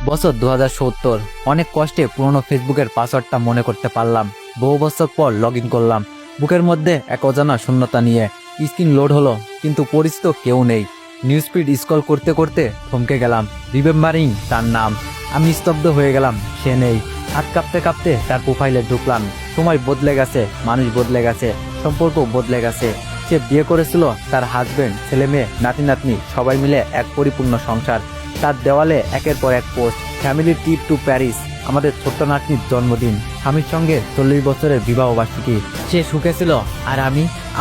বছর 2070। অনেক কষ্টে পুরনো ফেসবুকের পাসওয়ার্ডটা মনে করতে পারলাম। বহু বছর পর লগ ইন করলাম, বুকের মধ্যে এক অজানা শূন্যতা নিয়ে। স্ক্রিন লোড হলো, কিন্তু পরিচিত কেউ নেই। নিউজ ফিড স্ক্রল করতে করতে থমকে গেলাম, রিমেম্বারিং তার নাম। আমি স্তব্ধ হয়ে গেলাম, সে নেই। হাত কাঁপতে কাঁপতে তার প্রোফাইলে ঢুকলাম। সময় বদলে গেছে, মানুষ বদলে গেছে, সম্পর্ক বদলে গেছে। সে বিয়ে করেছিল, তার হাজবেন্ড, ছেলে মেয়ে, নাতি নাতনি সবাই মিলে এক পরিপূর্ণ সংসার। তার দেওয়ালে একের পর এক post, family trip to Paris, আমাদের ছোট্ট নাতনির জন্মদিন, স্বামীর সঙ্গে 40 বছরের বিবাহ বার্ষিকী। সে সুখে ছিল, আর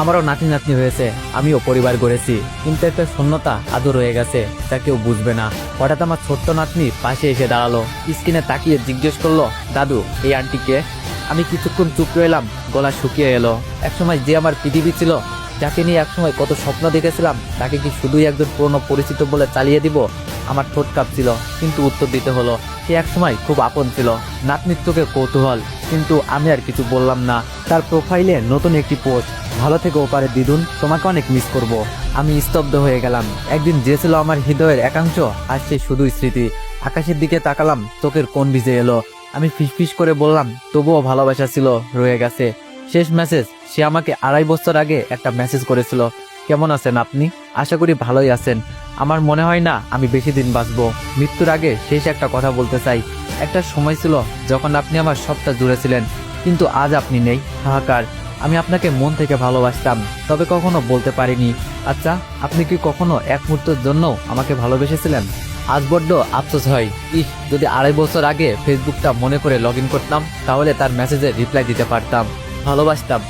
আমারও নাতি নাতনি হয়েছে, আমিও পরিবার গড়েছি। কিন্তু একটা শূন্যতা আদৌ রয়ে গেছে, তা কেউ বুঝবে না। হঠাৎ আমার ছোট্ট নাতনি পাশে এসে দাঁড়ালো, স্ক্রিনে তাকিয়ে জিজ্ঞেস করলো, দাদু, এই আন্টিকে? আমি কিছুক্ষণ চুপ রইলাম, গলা শুকিয়ে এলো। একসময় যে আমার পৃথিবী ছিল, যাকে নিয়ে একসময় কত স্বপ্ন দেখেছিলাম, তাকে কি শুধুই একজন পুরনো পরিচিত বলে চালিয়ে দিব? আমার ঠোঁট কাঁপছিল, কিন্তু উত্তর দিতে হলো। সে একসময় খুব আপন ছিল, নাতনির চোখে কৌতূহল, কিন্তু আমি আর কিছু বললাম না। তার প্রোফাইলে নতুন একটি পোস্ট, ভালো থেকে ওপারে দিদুন, তোমাকে অনেক মিস করব। আমি স্তব্ধ হয়ে গেলাম। একদিন যে ছিল আমার হৃদয়ের একাংশ, আর সে শুধুই স্মৃতি। আকাশের দিকে তাকালাম, চোখের কোণ ভিজে এলো। আমি ফিসফিস করে বললাম, তবুও ভালোবাসা ছিল, রয়ে গেছে। শেষ মেসেজ, সে আমাকে 2.5 বছর আগে একটা মেসেজ করেছিল, কেমন আছেন আপনি? আশা করি ভালোই আছেন। আমার মনে হয় না আমি বেশি দিন বাঁচবো। মৃত্যুর আগে শেষ একটা কথা বলতে চাই। একটা সময় ছিল যখন আপনি আমার সবটা জুড়ে ছিলেন, কিন্তু আজ আপনি নেই, হাহাকার। আমি আপনাকে মন থেকে ভালোবাসতাম, তবে কখনো বলতে পারিনি। আচ্ছা, আপনি কি কখনো এক মুহূর্তের জন্য আমাকে ভালোবেসেছিলেন? আজ বড্ড আফসোস হয়। যদি 2.5 বছর আগে ফেসবুকটা মনে করে লগ ইন করতাম, তাহলে তার মেসেজে রিপ্লাই দিতে পারতাম। ভালোবাসতাম,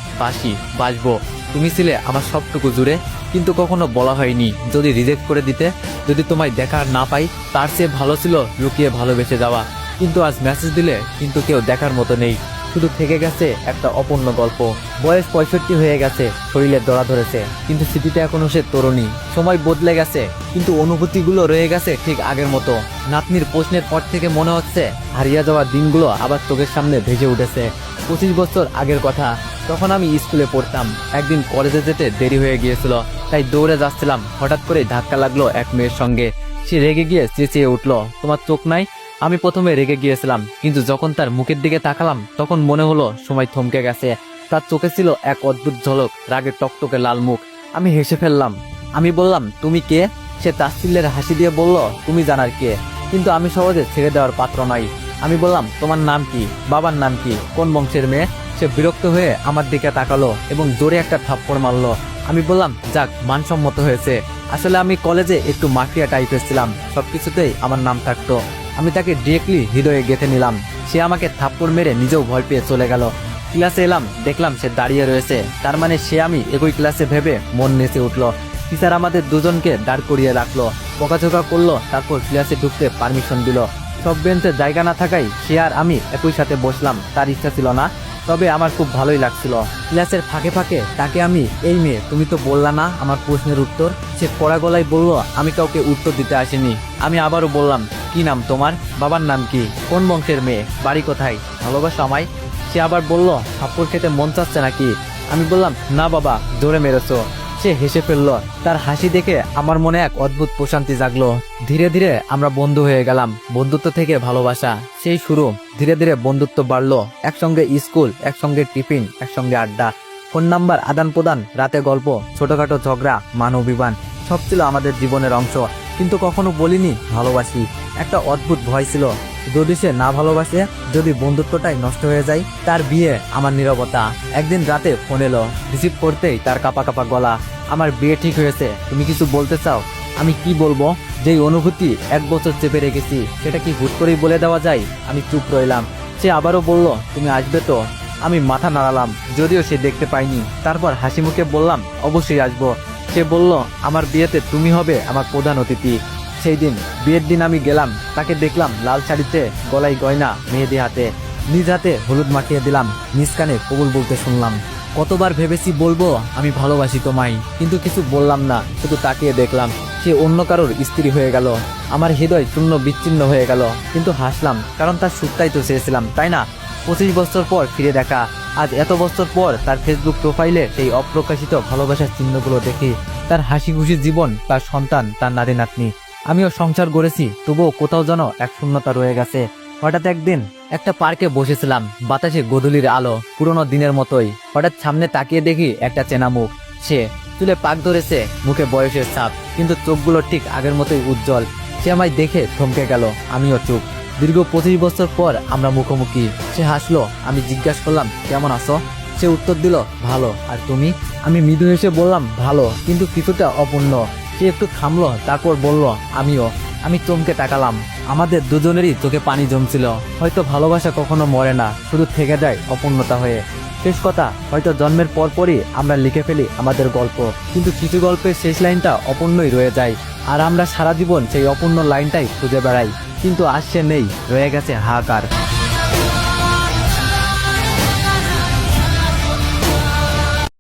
বাসবো। তুমি ছিলে আমার সবটুকু জুড়ে, কিন্তু কখনো বলা হয়নি যদি রিজেক্ট করে দিতে, যদি তোমায় দেখা না পাই। তার চেয়ে ভালো ছিল লুকিয়ে ভালোবেসে যাওয়া। কিন্তু আজ মেসেজ দিলে কিন্তু কেউ দেখার মতো নেই, শুধু থেকে গেছে একটা অপূর্ণ গল্প। বয়স 65 হয়ে গেছে, শরীরে দড়া ধরেছে, কিন্তু স্মৃতিতে এখনো সে তরুণী। সময় বদলে গেছে, কিন্তু অনুভূতিগুলো রয়ে গেছে ঠিক আগের মতো। নাতনির প্রশ্নের পর থেকে মনে হচ্ছে হারিয়ে যাওয়া দিনগুলো আবার চোখের সামনে ভেসে উঠেছে। 25 বছর আগের কথা, তখন আমি স্কুলে পড়তাম। একদিন কলেজে যেতে দেরি হয়ে গিয়েছিল, তাই দৌড়ে যাচ্ছিলাম। হঠাৎ করে ধাক্কা লাগলো এক মেয়ের সঙ্গে। সে রেগে গিয়ে চেঁচিয়ে উঠলো, তোমার চোখ নাই? আমি প্রথমে রেগে গিয়েছিলাম, কিন্তু যখন তার মুখের দিকে তাকালাম, তখন মনে হলো সময় থমকে গেছে। তার চোখে ছিল এক অদ্ভুত ঝলক, রাগের টকটকে লাল মুখ। আমি হেসে ফেললাম। আমি বললাম, তুমি কে? সে তাচ্ছিল্যের হাসি দিয়ে বলল, তুমি জানার কে? কিন্তু আমি সহজে ছেড়ে দেওয়ার পাত্র নই। আমি বললাম, তোমার নাম কি? বাবার নাম কি? কোন বংশের মেয়ে? সে বিরক্ত হয়ে আমার দিকে তাকালো এবং জোরে একটা থাপ্পড় মারলো। আমি বললাম, যাক, মানসম্মত হয়েছে। আসলে আমি কলেজে একটু মাফিয়া টাইপের ছিলাম, সবকিছুতেই আমার নাম থাকতো। আমি তাকে ডিরেক্টলি হৃদয়ে গেঁথে নিলাম। সে আমাকে থাপ্পড় মেরে নিজেও ভয় পেয়ে চলে গেল। ক্লাসে এলাম, দেখলাম সে দাঁড়িয়ে রয়েছে। তার মানে সে আমি একই ক্লাসে ভেবে মন নেচে উঠলো। টিচার আমাদের দুজনকে দাঁড় করিয়ে রাখলো, বকাঝোকা করলো, তারপর ক্লাসে ঢুকতে পারমিশন দিল। সব বেঞ্চে জায়গা না থাকায় সে আর আমি একই সাথে বসলাম। তার ইচ্ছা ছিল না, তবে আমার খুব ভালোই লাগছিল। ক্লাসের ফাঁকে ফাঁকে তাকে আমি, এই মেয়ে, তুমি তো বললা না আমার প্রশ্নের উত্তর। সে কড়া গলায় বলল, আমি কাউকে উত্তর দিতে আসিনি। আমি আবারও বললাম, কি নাম তোমার? বাবার নাম কি? কোন বংশের মেয়ে? বাড়ি কোথায়? ভালোবাসো আমায়? সে আবার বলল, থাপ্পড় খেতে মন চাচ্ছে নাকি? আমি বললাম, না বাবা, জোরে মেরেছো। সে হেসে ফেলল। তার হাসি দেখে আমার মনে এক অদ্ভুত প্রশান্তি জাগলো। ধীরে ধীরে আমরা বন্ধু হয়ে গেলাম। বন্ধুত্ব থেকে ভালোবাসা, সেই শুরু। ধীরে ধীরে বন্ধুত্ব বাড়লো। একসঙ্গে স্কুল, একসঙ্গে টিফিন, একসঙ্গে আড্ডা, ফোন নাম্বার আদান প্রদান, রাতে গল্প, ছোটখাটো ঝগড়া, মান অভিমান, সব ছিল আমাদের জীবনের অংশ। কিন্তু কখনো বলিনি ভালোবাসি। একটা অদ্ভুত ভয় ছিল, যদি সে না ভালোবাসে, যদি বন্ধুত্বটাই নষ্ট হয়ে যায়। তার বিয়ে, আমার নীরবতা। একদিন রাতে ফোন এলো, রিসিভ করতেই তার কাঁপা কাঁপা গলা, আমার বিয়ে ঠিক হয়েছে, তুমি কিছু বলতে চাও? আমি কি বলবো? যেই অনুভূতি 1 বছর চেপে রেখেছি, সেটা কি হুট করেই বলে দেওয়া যায়? আমি চুপ রইলাম। সে আবারও বলল, তুমি আসবে তো? আমি মাথা নাড়ালাম, যদিও সে দেখতে পাইনি। তারপর হাসি মুখে বললাম, অবশ্যই আসবো। সে বলল, আমার বিয়েতে তুমি হবে আমার প্রধান অতিথি। সেই দিন, বিয়ের দিন আমি গেলাম। তাকে দেখলাম লাল শাড়িতে, গলায় গয়না, মেহেদি হাতে। নিজ হাতে হলুদ মাখিয়ে দিলাম, নিজ কানে কবুল বলতে শুনলাম। কতবার ভেবেছি বলবো আমি ভালোবাসি তোমায়, কিন্তু কিছু বললাম না, শুধু তাকিয়ে দেখলাম। সে অন্য কারোর স্ত্রী হয়ে গেল। আমার হৃদয় শূন্য বিচ্ছিন্ন হয়ে গেল, কিন্তু হাসলাম, কারণ তার সুখটাই তো চেয়েছিলাম, তাই না? 25 বছর পর ফিরে দেখা। আজ এত বছর পর তার ফেসবুক প্রোফাইলে সেই অপ্রকাশিত ভালোবাসার চিহ্নগুলো দেখি। তার হাসি খুশি জীবন, তার সন্তান, তার নাতি নাতনি। আমিও সংসার গড়েছি, তবুও কোথাও যেন এক শূন্যতা রয়ে গেছে। হঠাৎ একদিন একটা পার্কে বসেছিলাম, বাতাসে গোধূলির আলো, পুরোনো দিনের মতোই। হঠাৎ সামনে তাকিয়ে দেখি একটা চেনা মুখ। সে চুলে পাক ধরেছে, মুখে বয়সের ছাপ, কিন্তু চোখগুলো ঠিক আগের মতোই উজ্জ্বল। সে আমায় দেখে থমকে গেল, আমিও চুপ। দীর্ঘ 25 বছর পর আমরা মুখোমুখি। সে হাসলো, আমি জিজ্ঞাসা করলাম, কেমন আছো? সে উত্তর দিল, ভালো। আর তুমি? আমি মৃদু হেসে বললাম, ভালো, কিন্তু কিছুটা অপূর্ণ। সে একটু থামলো, তারপর বলল, আমিও। আমি চমকে তাকালাম। আমাদের দুজনেরই চোখে পানি জমছিল। হয়তো ভালোবাসা কখনো মরে না, শুধু থেকে যায় অপূর্ণতা হয়ে। শেষ কথা, হয়তো জন্মের পরপরই আমরা লিখে ফেলি আমাদের গল্প, কিন্তু কিছু গল্পের শেষ লাইনটা অপূর্ণই রয়ে যায়। আর আমরা সারা জীবন সেই অপূর্ণ লাইনটাই খুঁজে বেড়াই, কিন্তু আজ সে নেই, রয়ে গেছে হাহাকার।